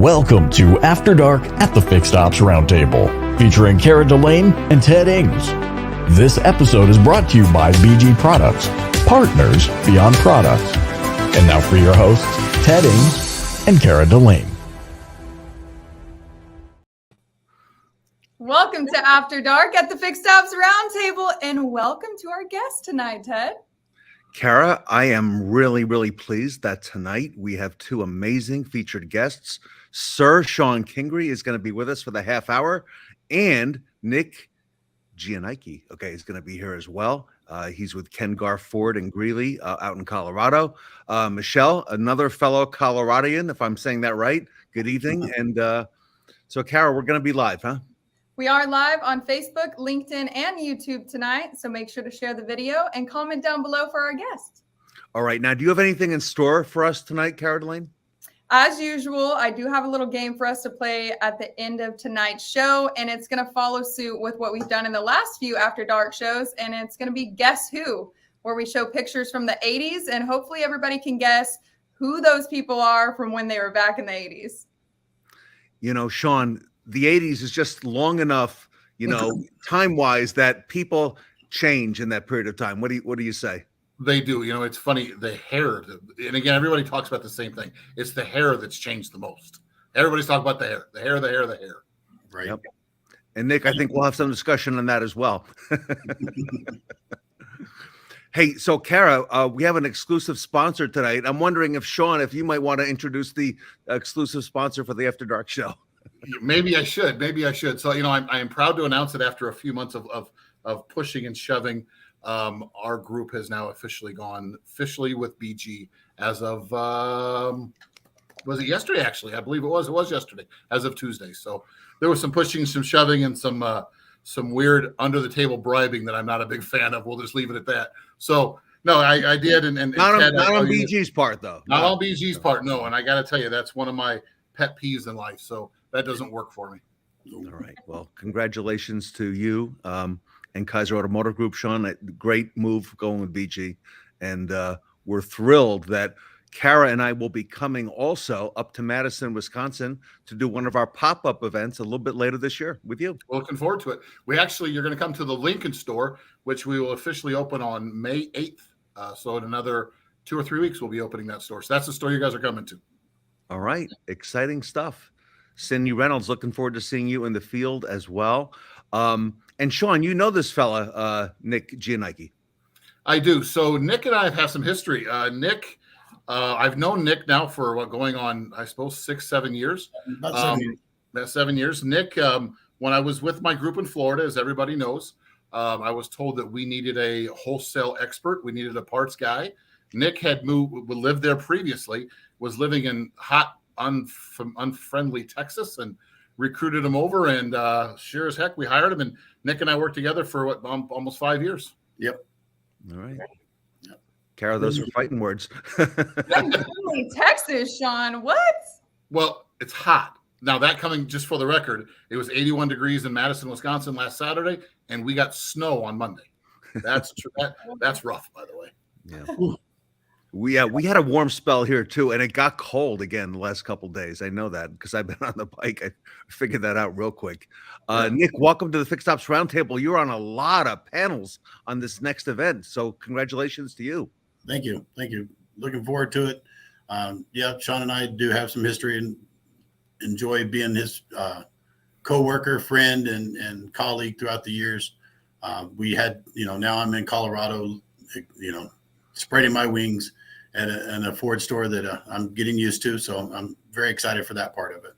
Welcome to After Dark at the Fixed Ops Roundtable, featuring Cara Delane and Ted Ings. This episode is brought to you by BG Products, partners beyond products. And now for your hosts, Ted Ings and Cara Delane. Welcome to After Dark at the Fixed Ops Roundtable, and welcome to our guest tonight, Ted. Cara, I am really pleased that tonight we have two amazing featured guests. Sir Shon Kingrey is going to be with us for the half hour, and Nick Gianake, is going to be here as well. He's with Kingrey, Ford, and Greeley out in Colorado. Michelle, another fellow Coloradian, if I'm saying that right. Good evening. And so, Cara, we're going to be live, huh? We are live on Facebook, LinkedIn, and YouTube tonight, so make sure to share the video and comment down below for our guest. All right. Now, do you have anything in store for us tonight, Cara Delane? As usual, I do have a little game for us to play at the end of tonight's show, and it's going to follow suit with what we've done in the last few After Dark shows, and it's going to be Guess Who, where we show pictures from the 80s, and hopefully everybody can guess who those people are from when they were back in the 80s. You know, Shon, the 80s is just long enough, time-wise, that people change in that period of time. What do you say? They do. It's funny, the hair, and again, everybody talks about the same thing. It's the hair that's changed the most. Everybody's talking about the hair. Right. Yep. And Nick, I think we'll have some discussion on that as well. Hey, so Cara, we have an exclusive sponsor tonight. I'm wondering if Shon, if you might want to introduce the exclusive sponsor for the After Dark show. Maybe I should. So, I am proud to announce that after a few months of pushing and shoving, our group has now officially with BG as of, was it yesterday? Actually, I believe it was yesterday, as of Tuesday. So there was some pushing, some shoving, and some weird under the table bribing that I'm not a big fan of. We'll just leave it at that. So no, I did. And not on BG's part though. Not on BG's part. No. And I got to tell you, that's one of my pet peeves in life. So that doesn't work for me. All right. Well, congratulations to you and Kaiser Automotive Group, Shon. A great move going with BG. And we're thrilled that Cara and I will be coming also up to Madison, Wisconsin to do one of our pop-up events a little bit later this year with you. We're looking forward to it. You're going to come to the Lincoln store, which we will officially open on May 8th. So in another 2 or 3 weeks, we'll be opening that store. So that's the store you guys are coming to. All right. Exciting stuff. Cindy Reynolds, looking forward to seeing you in the field as well. And Shon, you know this fella, Nick Gianake. I do. So Nick and I have some history. Nick, I've known Nick now for going on, I suppose, 6-7 years. About 7 years. Nick, when I was with my group in Florida, as everybody knows, I was told that we needed a wholesale expert. We needed a parts guy. Nick had lived there previously, was living in hot, unfriendly Texas, and recruited him over, and sure as heck we hired him, and Nick and I worked together for almost 5 years. Yep. All right. Yep. Cara, those are fighting words. Texas, Shon, what? Well, it's hot. Now, that coming, just for the record, it was 81 degrees in Madison, Wisconsin last Saturday, and we got snow on Monday. That's that's rough, by the way. Yeah. We had a warm spell here too, and it got cold again the last couple of days. I know that because I've been on the bike. I figured that out real quick. Nick, welcome to the Fixed Ops Roundtable. You're on a lot of panels on this next event, so congratulations to you. Thank you. Looking forward to it. Shon and I do have some history and enjoy being his co-worker, friend, and colleague throughout the years. We had, now I'm in Colorado, spreading my wings at a Ford store that I'm getting used to. So I'm very excited for that part of it.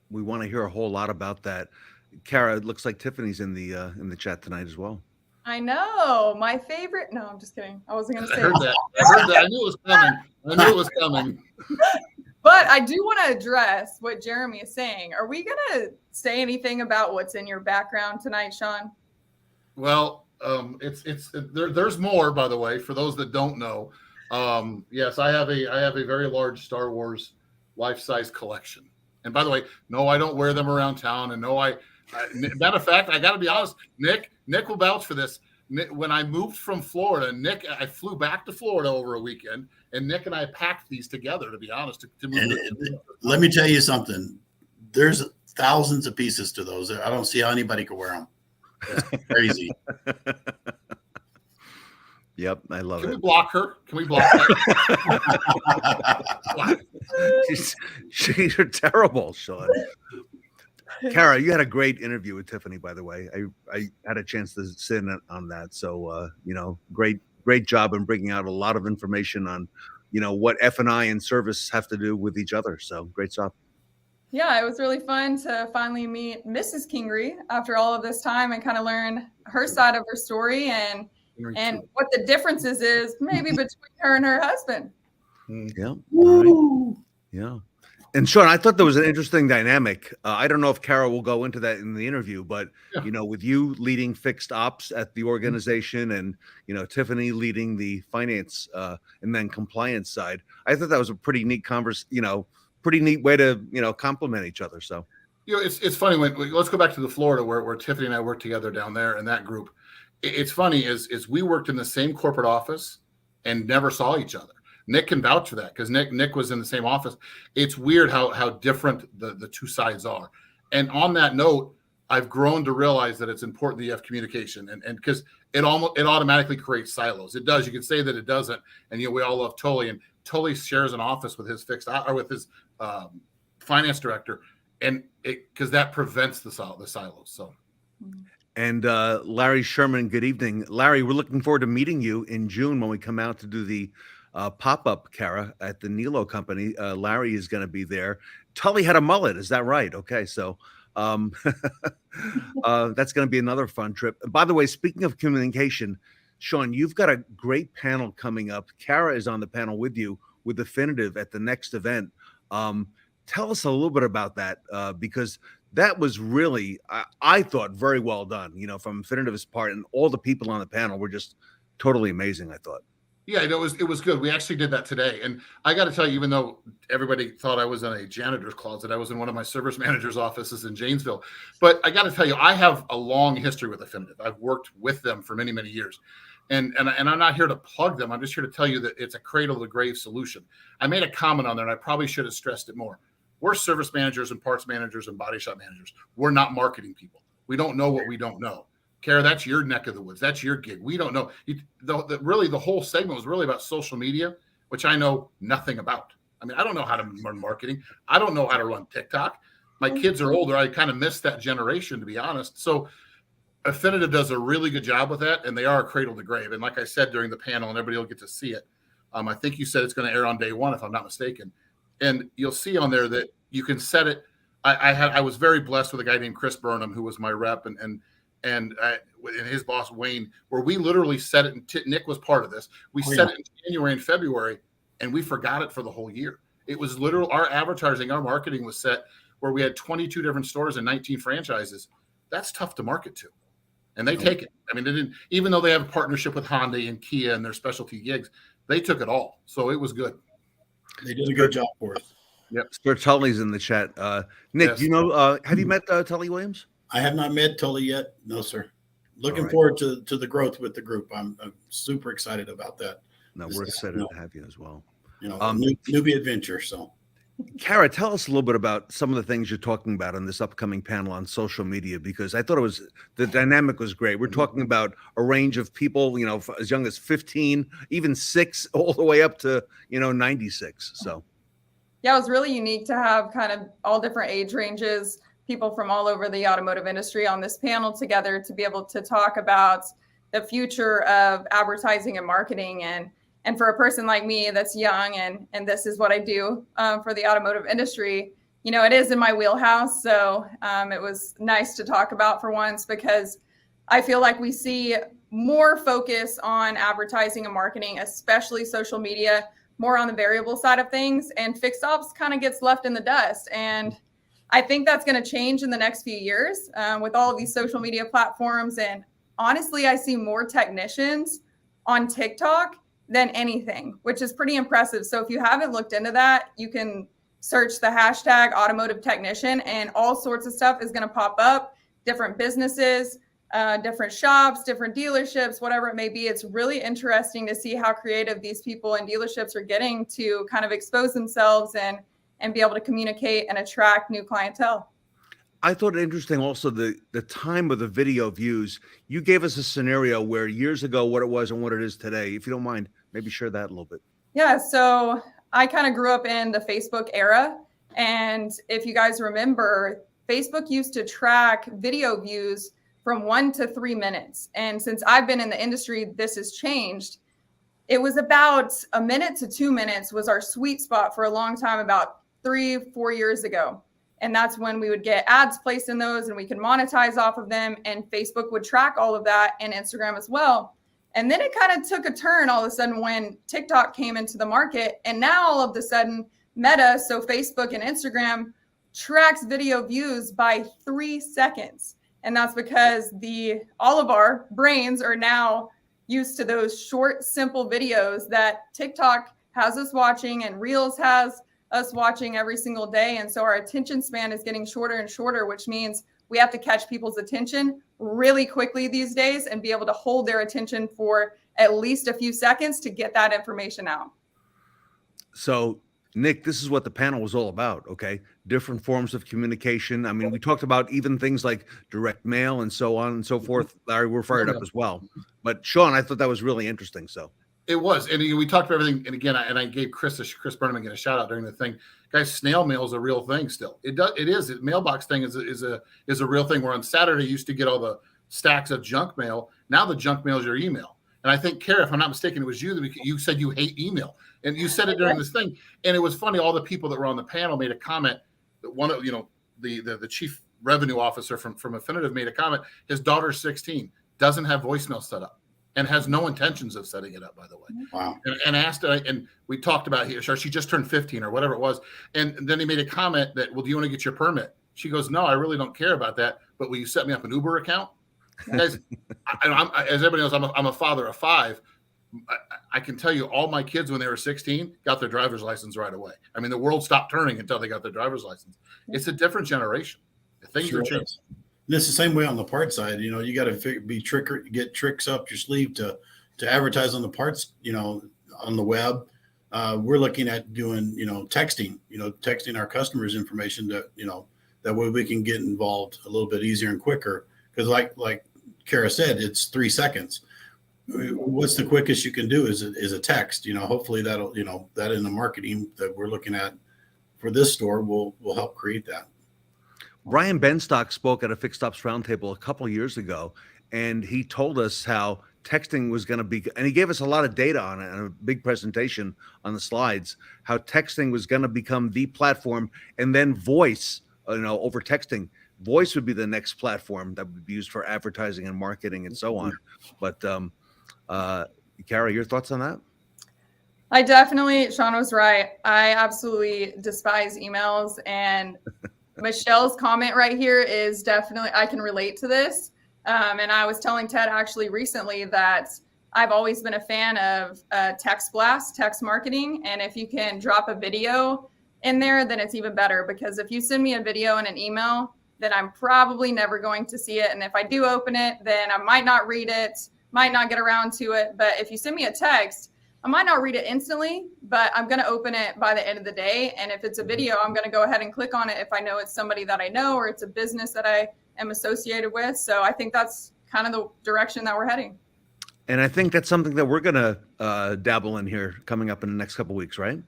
We want to hear a whole lot about that. Cara, it looks like Tiffany's in the chat tonight as well. I know. My favorite. No, I'm just kidding. I wasn't going to say I heard that. I knew it was coming. But I do want to address what Jeremy is saying. Are we going to say anything about what's in your background tonight, Shon? Well, there's more, by the way, for those that don't know. Yes, I have a very large Star Wars life-size collection. And by the way, no, I don't wear them around town. And no, matter of fact, I got to be honest, Nick will vouch for this. when I moved from Florida, I flew back to Florida over a weekend, and Nick and I packed these together, to be honest. To move let me tell you something. There's thousands of pieces to those. I don't see how anybody could wear them. It's crazy. Yep, I love it. Can we block her? Can we block her? She's terrible, Shon. Kara, you had a great interview with Tiffany, by the way. I had a chance to sit in on that. So, great job in bringing out a lot of information on, what F&I and service have to do with each other. So great job. Yeah, it was really fun to finally meet Mrs. Kingrey after all of this time and kind of learn her side of her story and what the differences is maybe between her and her husband. Yeah. All right. Yeah. And Shon, I thought there was an interesting dynamic. I don't know if Kara will go into that in the interview, but with you leading fixed ops at the organization and Tiffany leading the finance and then compliance side, I thought that was a pretty neat pretty neat way to complement each other. So it's funny let's go back to the Florida where Tiffany and I worked together down there in that group. It's funny is we worked in the same corporate office and never saw each other. Nick can vouch for that because Nick was in the same office. It's weird how different the two sides are. And on that note, I've grown to realize that it's important that you have communication and because it automatically creates silos. It does. You can say that it doesn't. And we all love Tully, and Tully shares an office with his with his finance director, and because that prevents the silos. So. And Larry Sherman, good evening, Larry. We're looking forward to meeting you in June when we come out to do the pop-up, Kara, at the Nilo company. Larry is going to be there. Tully had a mullet. Is that right? Okay. So that's going to be another fun trip. By the way, speaking of communication, Shon, you've got a great panel coming up. Kara is on the panel with you with Definitive at the next event. Tell us a little bit about that because that was really, I thought, very well done, from Definitive's part, and all the people on the panel were just totally amazing, I thought. Yeah, it was good. We actually did that today. And I got to tell you, even though everybody thought I was in a janitor's closet, I was in one of my service manager's offices in Janesville. But I got to tell you, I have a long history with Definitive. I've worked with them for many, many years. And I'm not here to plug them. I'm just here to tell you that it's a cradle to grave solution. I made a comment on there, and I probably should have stressed it more. We're service managers and parts managers and body shop managers. We're not marketing people. We don't know what we don't know. Kara, that's your neck of the woods. That's your gig. We don't know. Really, the whole segment was really about social media, which I know nothing about. I mean, I don't know how to run marketing. I don't know how to run TikTok. My kids are older. I kind of missed that generation, to be honest. So Definitive does a really good job with that, and they are a cradle to grave. And like I said during the panel, and everybody will get to see it. I think you said it's going to air on day one, if I'm not mistaken. And you'll see on there that you can set it. I was very blessed with a guy named Chris Burnham, who was my rep, and his boss Wayne, where we literally set it. And Nick was part of this. We set it in January and February, and we forgot it for the whole year. It was literal. Our advertising, our marketing was set where we had 22 different stores and 19 franchises. That's tough to market to, and they take it. I mean, they didn't. Even though they have a partnership with Hyundai and Kia and their specialty gigs, they took it all. So it was good. They did a good job for us. Yep. Sir Tully's in the chat. Nick, yes. Have you met Tully Williams? I have not met Tully yet. No, sir. Looking forward to the growth with the group. I'm super excited about that. No, we're excited to have you as well. Newbie adventure. So, Kara, tell us a little bit about some of the things you're talking about on this upcoming panel on social media, because I thought the dynamic was great. We're talking about a range of people, as young as 15, even 6, all the way up to, 96. So. Yeah, it was really unique to have kind of all different age ranges, people from all over the automotive industry on this panel together to be able to talk about the future of advertising and marketing. And for a person like me that's young and this is what I do for the automotive industry, it is in my wheelhouse. So it was nice to talk about for once, because I feel like we see more focus on advertising and marketing, especially social media, more on the variable side of things, and fixed ops kind of gets left in the dust. And I think that's going to change in the next few years with all of these social media platforms. And honestly, I see more technicians on TikTok than anything, which is pretty impressive. So if you haven't looked into that, you can search the hashtag automotive technician, and all sorts of stuff is going to pop up, different businesses. different shops, different dealerships, whatever it may be. It's really interesting to see how creative these people in dealerships are getting to kind of expose themselves and be able to communicate and attract new clientele. I thought it interesting also the time of the video views. You gave us a scenario where years ago what it was and what it is today. If you don't mind, maybe share that a little bit. Yeah, so I kind of grew up in the Facebook era. And if you guys remember, Facebook used to track video views from 1 to 3 minutes. And since I've been in the industry, this has changed. It was about a minute to 2 minutes was our sweet spot for a long time, about 3-4 years ago. And that's when we would get ads placed in those and we could monetize off of them. And Facebook would track all of that, and Instagram as well. And then it kind of took a turn all of a sudden when TikTok came into the market. And now all of a sudden Meta, so Facebook and Instagram, tracks video views by 3 seconds. And that's because all of our brains are now used to those short, simple videos that TikTok has us watching and Reels has us watching every single day. And so our attention span is getting shorter and shorter, which means we have to catch people's attention really quickly these days and be able to hold their attention for at least a few seconds to get that information out. So, Nick, this is what the panel was all about, okay? Different forms of communication. I mean, we talked about even things like direct mail and so on and so forth. Larry, we're fired up as well. But Shon, I thought that was really interesting. So it was, and we talked about everything. And again, I gave Chris Burnham a shout out during the thing. Guys, snail mail is a real thing still. It is. The mailbox thing is a real thing. Where on Saturday you used to get all the stacks of junk mail. Now the junk mail is your email. And I think, Kara, if I'm not mistaken, it was you that you said you hate email, and you said it during this thing. And it was funny. All the people that were on the panel made a comment. That one of the chief revenue officer from Affinitive made a comment. His daughter's 16, doesn't have voicemail set up, and has no intentions of setting it up, by the way. Wow. And asked, and we talked about here, she just turned 15 or whatever it was. And then he made a comment that, well, do you want to get your permit? She goes, no, I really don't care about that. But will you set me up an Uber account? Guys, as everybody knows, I'm a father of 5. I can tell you all my kids when they were 16 got their driver's license right away. I mean, the world stopped turning until they got their driver's license. It's a different generation. Things are changing. And it's the same way on the parts side. You got to get tricks up your sleeve to advertise on the parts, on the web. We're looking at doing, texting our customers information that way we can get involved a little bit easier and quicker. Because like Kara said, it's 3 seconds. What's the quickest you can do is a text. Hopefully that'll, that in the marketing that we're looking at for this store will help create that. Brian Benstock spoke at a Fixed Ops Roundtable a couple of years ago, and he told us how texting was going to be, and he gave us a lot of data on it and a big presentation on the slides, how texting was going to become the platform, and then voice, over texting. Voice would be the next platform that would be used for advertising and marketing and so on. But Kara, your thoughts on that? Shon was right. I absolutely despise emails, and Michelle's comment right here is definitely, I can relate to this. And I was telling Ted actually recently that I've always been a fan of text blast, text marketing. And if you can drop a video in there, then it's even better, because if you send me a video and an email, then I'm probably never going to see it. And if I do open it, then I might not read it, might not get around to it. But if you send me a text, I might not read it instantly, but I'm going to open it by the end of the day. And if it's a video, I'm going to go ahead and click on it if I know it's somebody that I know or it's a business that I am associated with. So I think that's kind of the direction that we're heading. And I think that's something that we're going to dabble in here coming up in the next couple of weeks, right?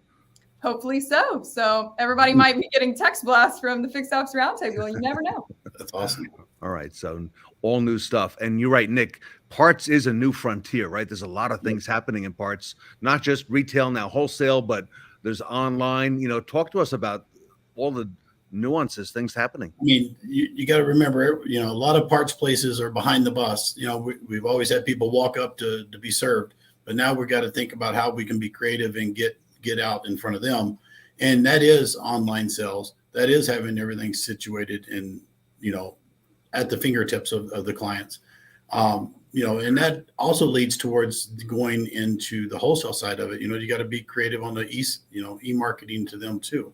Hopefully so. So everybody might be getting text blasts from the Fixed Ops Roundtable. You never know. That's awesome. All right. So all new stuff. And you're right, Nick, parts is a new frontier, right? There's a lot of things happening in parts, not just retail now, wholesale, but there's online. Talk to us about all the nuances, things happening. I mean, you got to remember, a lot of parts places are behind the bus. We've always had people walk up to be served, but now we've got to think about how we can be creative and get out in front of them. And that is online sales. That is having everything situated in, at the fingertips of the clients. And that also leads towards going into the wholesale side of it. You got to be creative on the e-marketing to them too,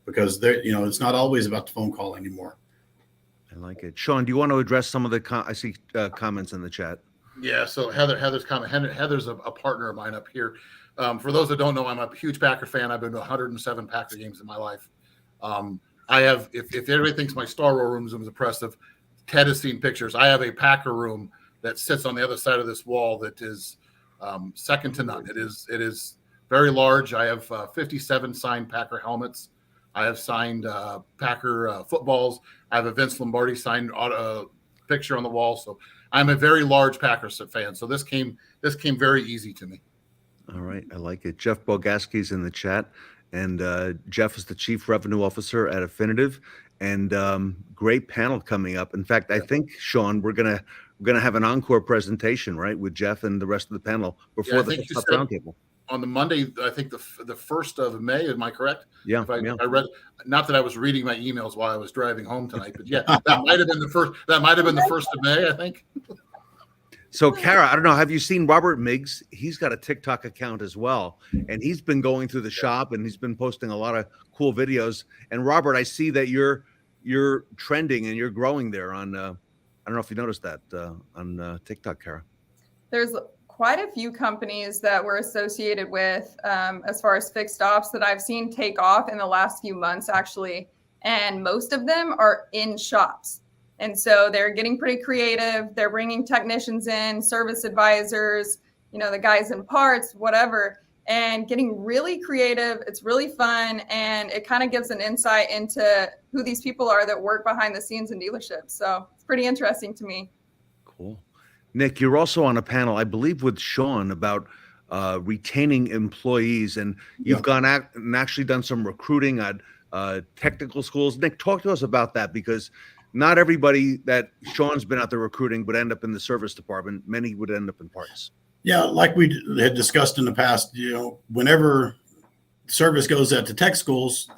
because they're, it's not always about the phone call anymore. like it. Shon, do you want to address some of the I see comments in the chat? Yeah. So Heather's comment. Heather's a partner of mine up here. For those that don't know, I'm a huge Packer fan. I've been to 107 Packer games in my life. I have, if everybody thinks my Star Wars room is impressive, Ted has seen pictures. I have a Packer room that sits on the other side of this wall that is second to none. It is very large. I have 57 signed Packer helmets. I have signed Packer footballs. I have a Vince Lombardi signed picture on the wall. So I'm a very large Packers fan. So this came very easy to me. All right, I like it. Jeff Bogaski's in the chat, and Jeff is the Chief Revenue Officer at Affinitive, and great panel coming up. In fact, I think, Shon, we're gonna have an encore presentation, right, with Jeff and the rest of the panel before the roundtable. On the Monday, I think the 1st of May. Am I correct? Yeah, I read. Not that I was reading my emails while I was driving home tonight, but yeah, that might have been the first. That might have been the 1st of May, I think. So, Kara, I don't know. Have you seen Robert Miggs? He's got a TikTok account as well, and he's been going through the shop and he's been posting a lot of cool videos. And Robert, I see that you're trending and you're growing there on. I don't know if you noticed that on TikTok, Kara. There's quite a few companies that we're associated with as far as fixed ops that I've seen take off in the last few months, actually. And most of them are in shops. And so they're getting pretty creative. They're bringing technicians in, service advisors, the guys in parts, whatever, and getting really creative. It's really fun. And it kind of gives an insight into who these people are that work behind the scenes in dealerships. So it's pretty interesting to me. Cool. Nick, you're also on a panel, I believe, with Shon about retaining employees, and you've gone out and actually done some recruiting at technical schools. Nick, talk to us about that, because not everybody that Shon's been out there recruiting would end up in the service department. Many would end up in parts. Yeah, like we had discussed in the past, whenever service goes out to tech schools,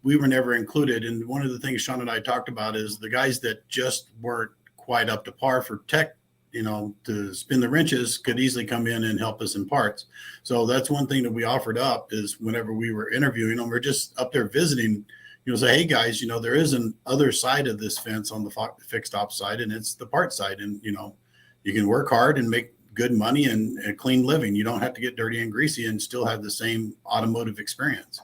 we were never included. And one of the things Shon and I talked about is the guys that just weren't quite up to par for tech, to spin the wrenches, could easily come in and help us in parts. So that's one thing that we offered up, is whenever we were interviewing them, we're just up there visiting, say, hey guys, there is an other side of this fence on the fixed ops side, and it's the part side. And, you can work hard and make good money and a clean living. You don't have to get dirty and greasy and still have the same automotive experience.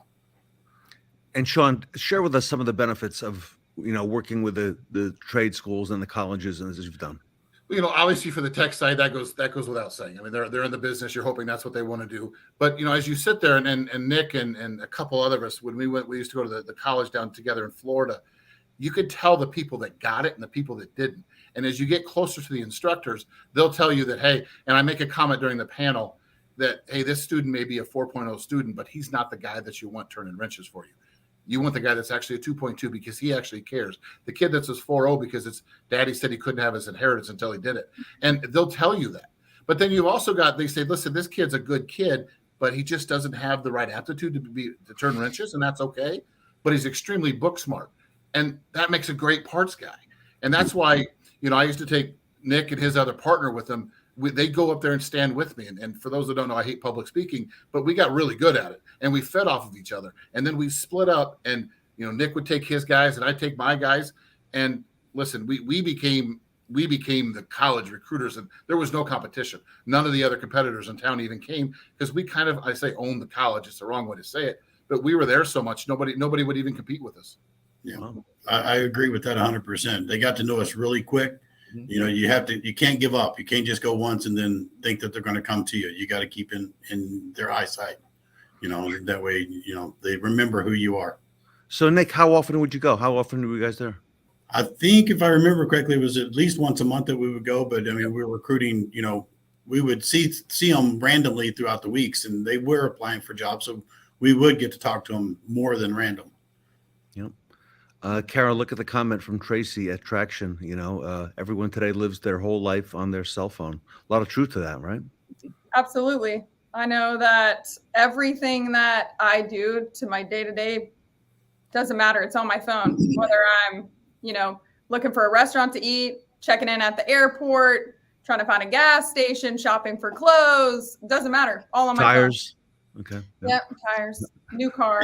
And Shon, share with us some of the benefits of, working with the trade schools and the colleges, and as you've done. Obviously for the tech side, that goes without saying. I mean, they're in the business. You're hoping that's what they want to do. But, as you sit there and Nick and a couple other of us, when we used to go to the college down together in Florida, you could tell the people that got it and the people that didn't. And as you get closer to the instructors, they'll tell you that, hey, and I make a comment during the panel that, hey, this student may be a 4.0 student, but he's not the guy that you want turning wrenches for you. You want the guy that's actually a 2.2 because he actually cares. The kid that's his 4.0 because it's daddy said he couldn't have his inheritance until he did it. And they'll tell you that. But then you've also they say, listen, this kid's a good kid, but he just doesn't have the right aptitude to turn wrenches, and that's okay. But he's extremely book smart. And that makes a great parts guy. And that's why, I used to take Nick and his other partner with them. They go up there and stand with me. And for those that don't know, I hate public speaking, but we got really good at it. And we fed off of each other. And then we split up, and, Nick would take his guys and I'd take my guys. And listen, we became the college recruiters, and there was no competition. None of the other competitors in town even came, because we kind of, I say own the college. It's the wrong way to say it, but we were there so much. Nobody would even compete with us. Yeah, I agree with that 100%. They got to know us really quick. You can't give up. You can't just go once and then think that they're going to come to you. You got to keep in their eyesight, that way, they remember who you are. So Nick, how often would you go? How often were you guys there? I think if I remember correctly, it was at least once a month that we would go, but I mean, we were recruiting, we would see them randomly throughout the weeks, and they were applying for jobs. So we would get to talk to them more than random. Yep. Kara, look at the comment from Tracy at Traction. Everyone today lives their whole life on their cell phone. A lot of truth to that, right? Absolutely. I know that everything that I do to my day-to-day doesn't matter. It's on my phone, whether I'm, looking for a restaurant to eat, checking in at the airport, trying to find a gas station, shopping for clothes. Doesn't matter. All on my tires. phone. Okay. Yep. Tires. New car.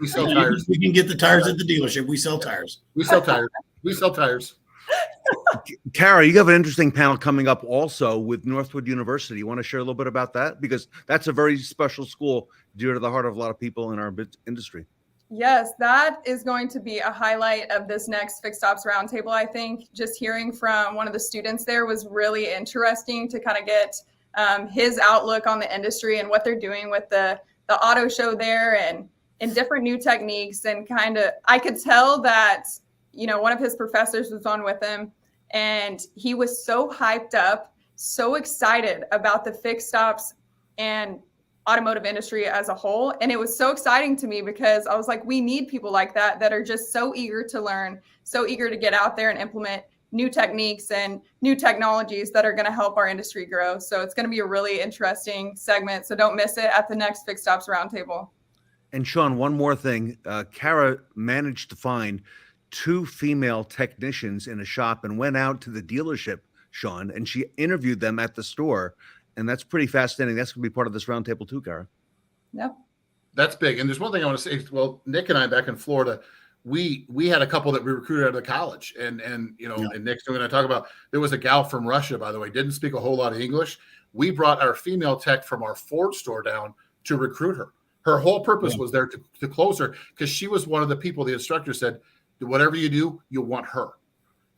We sell tires. We can get the tires at the dealership. We sell tires. We sell tires. We sell tires. Kara, you have an interesting panel coming up also with Northwood University. You want to share a little bit about that? Because that's a very special school dear to the heart of a lot of people in our industry. Yes, that is going to be a highlight of this next Fixed Ops Roundtable. I think just hearing from one of the students there was really interesting to kind of get his outlook on the industry and what they're doing with the auto show there and different new techniques. And kind of, I could tell that, one of his professors was on with him and he was so hyped up, so excited about the fixed ops and automotive industry as a whole. And it was so exciting to me because I was like, we need people like that are just so eager to learn, so eager to get out there and implement new techniques and new technologies that are going to help our industry grow. So it's going to be a really interesting segment. So don't miss it at the next Fixed Ops Roundtable. And Shon, one more thing. Kara managed to find 2 female technicians in a shop and went out to the dealership, Shon, and she interviewed them at the store. And that's pretty fascinating. That's going to be part of this roundtable too, Kara. Yep. That's big. And there's one thing I want to say. Well, Nick and I back in Florida, we had a couple that we recruited out of college. And and Nick's going to talk about, there was a gal from Russia, by the way, didn't speak a whole lot of English. We brought our female tech from our Ford store down to recruit her. Her whole purpose was there to close her because she was one of the people the instructor said, whatever you do, you want her.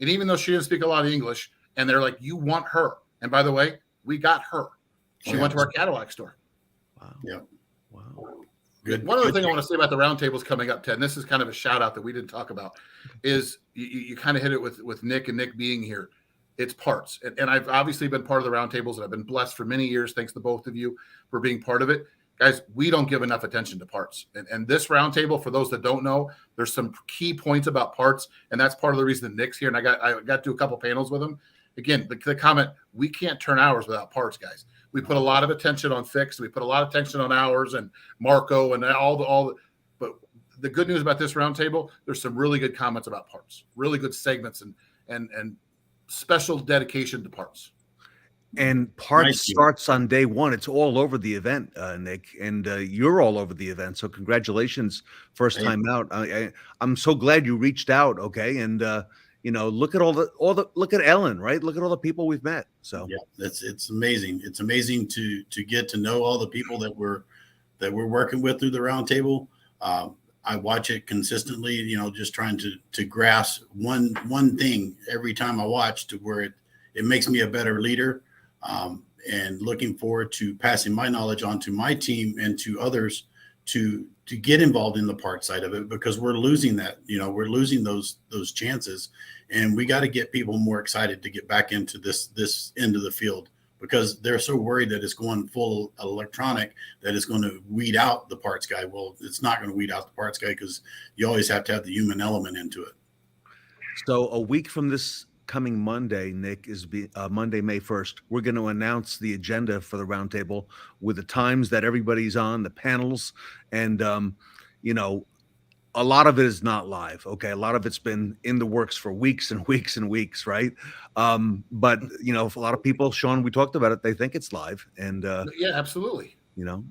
And even though she didn't speak a lot of English, and they're like, you want her. And by the way, we got her. She went to our Cadillac store. Wow. Yeah. Wow. Good. One other thing I want to say about the roundtables coming up, Ted, and this is kind of a shout out that we didn't talk about, is you kind of hit it with Nick and Nick being here. It's parts. And I've obviously been part of the roundtables and I've been blessed for many years. Thanks to both of you for being part of it. Guys, we don't give enough attention to parts. And this roundtable, for those that don't know, there's some key points about parts. And that's part of the reason that Nick's here. And I got to do a couple panels with him. Again, the comment, we can't turn hours without parts, guys. We put a lot of attention on fixed. We put a lot of attention on hours and Marco and all the. But the good news about this roundtable, there's some really good comments about parts, really good segments and special dedication to parts. And parts starts on day one. It's all over the event, Nick, and you're all over the event. So congratulations, first time out. I'm so glad you reached out. Okay, and look at all the look at Ellen, right? Look at all the people we've met. So yeah, it's amazing. It's amazing to get to know all the people that we're working with through the roundtable. I watch it consistently, just trying to grasp one thing every time I watch to where it makes me a better leader. And looking forward to passing my knowledge on to my team and to others to get involved in the part side of it, because we're losing that, we're losing those chances, and we got to get people more excited to get back into this end of the field, because they're so worried that it's going full electronic that it's going to weed out the parts guy. Well, it's not going to weed out the parts guy because you always have to have the human element into it. So a week from this coming Monday, Nick, is Monday, May 1st. We're going to announce the agenda for the roundtable with the times that everybody's on, the panels, and a lot of it is not live. Okay, a lot of it's been in the works for weeks and weeks and weeks, right? But for a lot of people, Shon, we talked about it. They think it's live, and yeah, absolutely.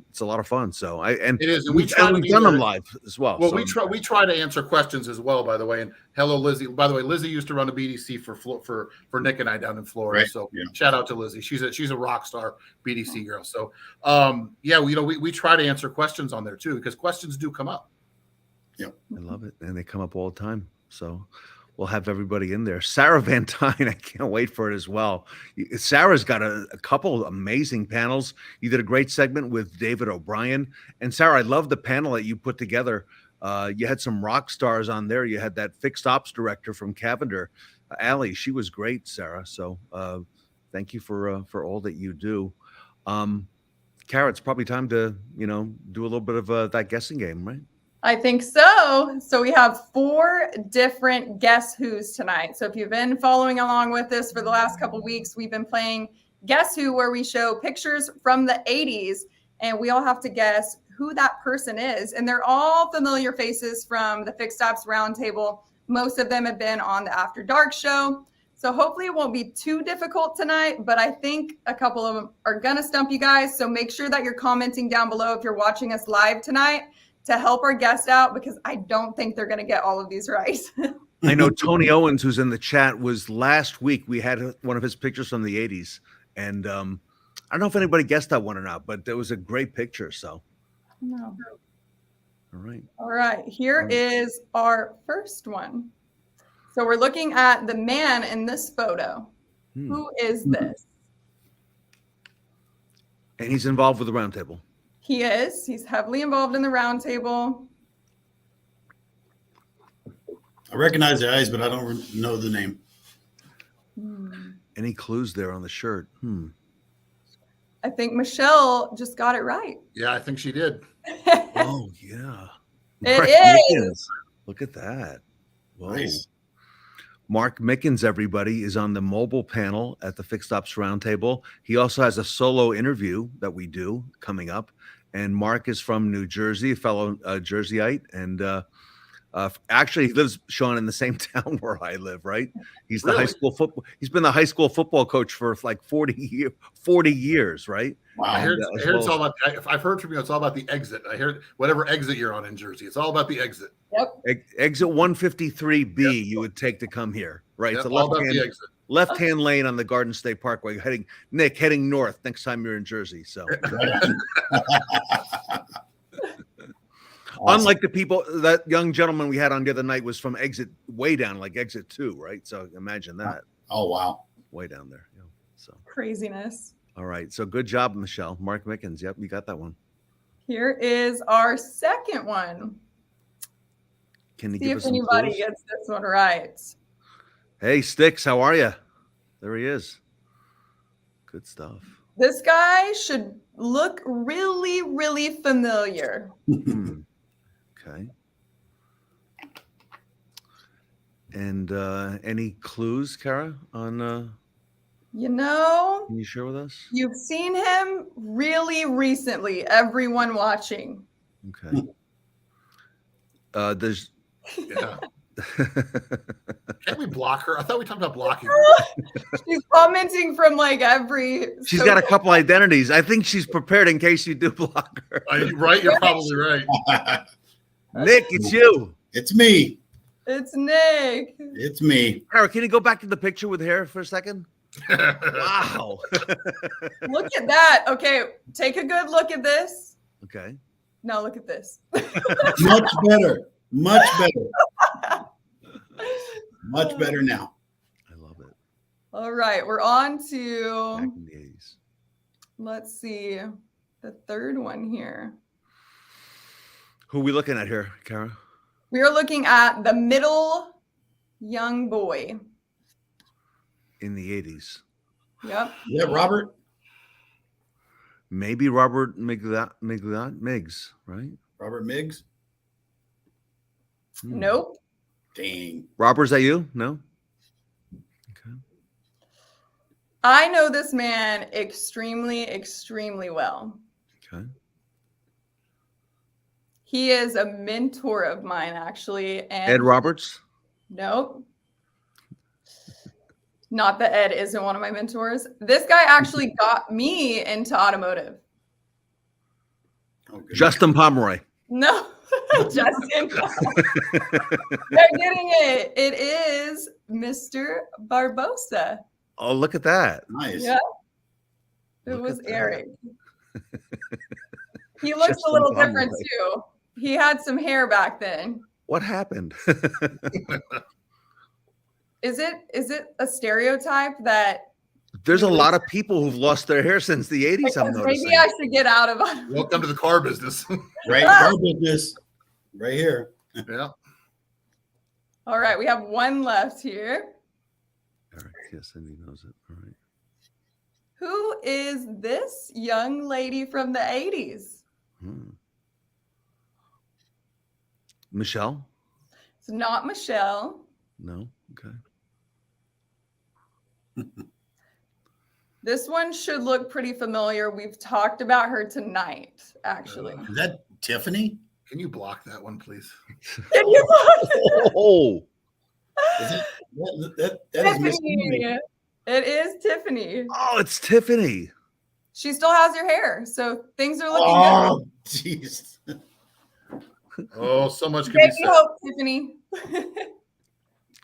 It's a lot of fun. So it is. And we've done them live as well. Well, so. we try to answer questions as well, by the way. And hello, Lizzie. By the way, Lizzie used to run a BDC for Nick and I down in Florida. Right. So shout out to Lizzie. She's a rock star BDC girl. So we try to answer questions on there too, because questions do come up. Yep. I love it, and they come up all the time. So we'll have everybody in there. Sarah Van Dyne, I can't wait for it as well. Sarah's got a couple amazing panels. You did a great segment with David O'Brien. And Sarah, I love the panel that you put together. You had some rock stars on there. You had that fixed ops director from Cavender, Allie. She was great, Sarah. So thank you for all that you do. Kara, it's probably time to, do a little bit of that guessing game, right? I think so. So we have 4 different Guess Who's tonight. So if you've been following along with this for the last couple of weeks, we've been playing Guess Who, where we show pictures from the 80s, and we all have to guess who that person is. And they're all familiar faces from the Fixed Ops Roundtable. Most of them have been on the After Dark show. So hopefully it won't be too difficult tonight, but I think a couple of them are going to stump you guys. So make sure that you're commenting down below if you're watching us live tonight, to help our guests out, because I don't think they're going to get all of these right. I know Tony Owens, who's in the chat, was last week. We had one of his pictures from the 80s. And I don't know if anybody guessed that one or not, but it was a great picture. So, No. all right. All right. Here is our first one. So we're looking at the man in this photo. Who is this? And he's involved with the Roundtable. He is. He's heavily involved in the Roundtable. I recognize the eyes, but I don't know the name. Any clues there on the shirt? I think Michelle just got it right. Yeah, I think she did. Oh, yeah. It Mark is. Mickens. Look at that. Whoa. Nice. Mark Mickens, everybody, is on the mobile panel at the Fixed Ops Roundtable. He also has a solo interview that we do coming up. And Mark is from New Jersey, a fellow Jerseyite. And actually, he lives, Shon, in the same town where I live, right? He's the high school football. He's been the high school football coach for like 40 years, right? Wow. I heard it's all about. I've heard from you. It's all about the exit. I heard whatever exit you're on in Jersey. It's all about the exit. Yep. Exit 153B, you would take to come here, right? Yep, It's a all about the exit. left-hand lane on the Garden State Parkway, heading north next time you're in Jersey. So, unlike the people, that young gentleman we had on the other night was from exit way down, like exit 2, right? So imagine that. Oh, wow. Way down there. Yeah. So Craziness. all right. So good job, Michelle. Mark Mickens. Yep, you got that one. Here is our second one. Can you See give if us some anybody clues? gets this one right. Hey, Sticks, how are you? There he is. Good stuff. This guy should look really, really familiar. Okay. And any clues, Kara, on You know, can you share with us? you've seen him really recently, everyone watching. Okay. There's Yeah. Can't we block her? I thought we talked about blocking. She's commenting from like every. she's got a couple identities. I think she's prepared in case you do block her. Right? You're probably right. Nick, it's you. It's me. It's Nick. It's me. Kara, can you go back to the picture with hair for a second? Wow. Look at that. Okay, take a good look at this. Okay. Now look at this. Much better. Much better. Much better now. I love it. All right, we're on Back to, in the 80s. let's see, the third one here. Who are we looking at here, Kara? We are looking at the middle young boy. In the 80s. Yep. Yeah, Robert. Maybe Robert Miggs, right? Robert Miggs. Nope. Dang. Robert, is that you? No? Okay. I know this man extremely, extremely well. Okay. He is a mentor of mine, actually. And Ed Roberts? Nope. Not that Ed isn't one of my mentors. This guy actually got me into automotive. Oh, goodness. Justin Pomeroy. No, Justin. They're getting it. It is Mr. Barbosa. Oh, look at that. Nice. Yeah. It Look was at that. Eric. He looks Justin a little Pomeroy. different too. He had some hair back then. What happened? Is it a stereotype that There's a lot of people who've lost their hair since the 80s, I'm noticing. maybe I should get out of it? Welcome to the car business. Right. Car business. Right here. Yeah. All right, we have one left here. Eric, yes, and he knows it. All right. Who is this young lady from the 80s? Michelle? It's not Michelle. No? Okay. This one should look pretty familiar. We've talked about her tonight, actually. Is that Tiffany? Can you block that one, please? Can you look? Oh, Is it, that is Miss Tiffany. Kingrey. It is Tiffany. oh, it's Tiffany. She still has her hair, so things are looking Oh, jeez. Oh, so much good. could be Baby said. hope, Tiffany.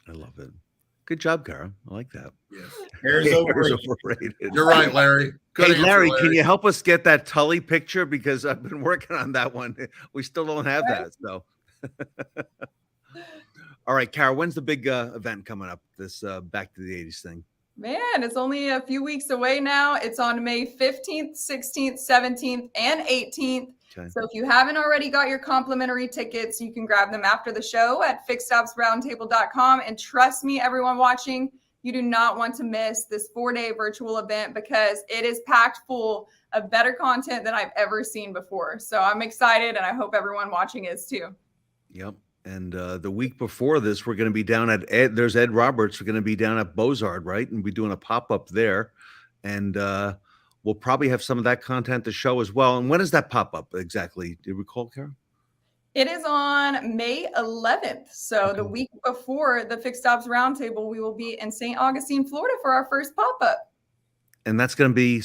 I love it. Good job, Kara. I like that. Yes. Hair's overrated. overrated. You're right, Larry. Good Hey, answer, Larry, can you help us get that Tully picture? Because I've been working on that one. We still don't have that. So, all right, Kara, when's the big event coming up? This Back to the 80s thing? Man, it's only a few weeks away now. It's on May 15th, 16th, 17th, and 18th. Okay. So if you haven't already got your complimentary tickets, you can grab them after the show at fixedopsroundtable.com. And trust me, everyone watching, you do not want to miss this 4-day virtual event because it is packed full of better content than I've ever seen before. So I'm excited, and I hope everyone watching is too. Yep. And the week before this, we're going to be down at there's Ed Roberts. We're going to be down at Bozard, right? And we're doing a pop-up there. And we'll probably have some of that content to show as well. And when is that pop-up exactly? Do you recall, Kara? It is on May 11th. So the week before the Fixed Ops Roundtable, we will be in St. Augustine, Florida for our first pop-up. And that's going to be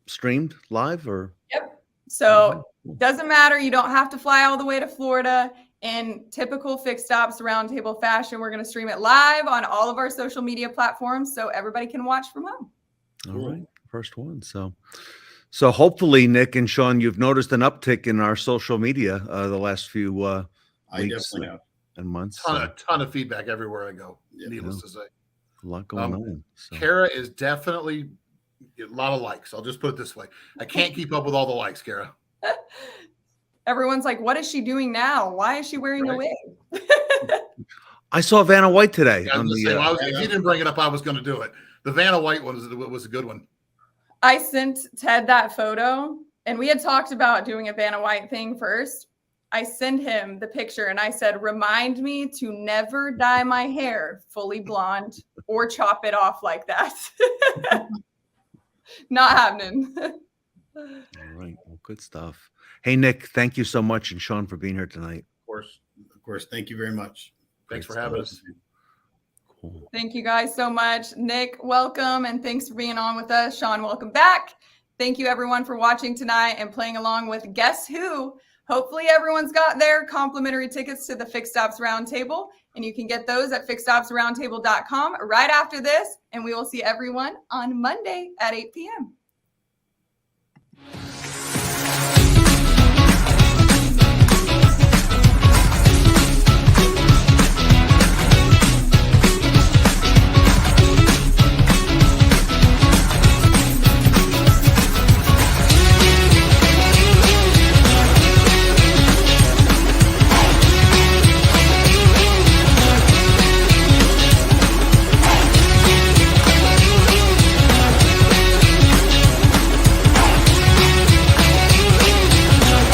streamed live or? Yep. So doesn't matter. You don't have to fly all the way to Florida. In typical Fixed Ops Roundtable fashion, we're going to stream it live on all of our social media platforms so everybody can watch from home. All right. First one. So hopefully, Nick and Shon, you've noticed an uptick in our social media the last few weeks and months. Ton of feedback everywhere I go, needless to say. A lot going on. So. Kara is definitely a lot of likes. I'll just put it this way. I can't keep up with all the likes, Kara. Everyone's like, what is she doing now? Why is she wearing a wig? I saw Vanna White today. Yeah, if you didn't bring it up, I was going to do it. The Vanna White one was a good one. I sent Ted that photo, and we had talked about doing a Vanna White thing first. I sent him the picture, and I said, remind me to never dye my hair fully blonde or chop it off like that. Not happening. All right. Well, good stuff. Hey, Nick, thank you so much, and Shon, for being here tonight. Of course. Thank you very much. Thanks for having us. Cool. Thank you guys so much. Nick, welcome, and thanks for being on with us. Shon, welcome back. Thank you, everyone, for watching tonight and playing along with Guess Who. Hopefully, everyone's got their complimentary tickets to the Fixed Ops Roundtable, and you can get those at fixedopsroundtable.com right after this, and we will see everyone on Monday at 8 p.m.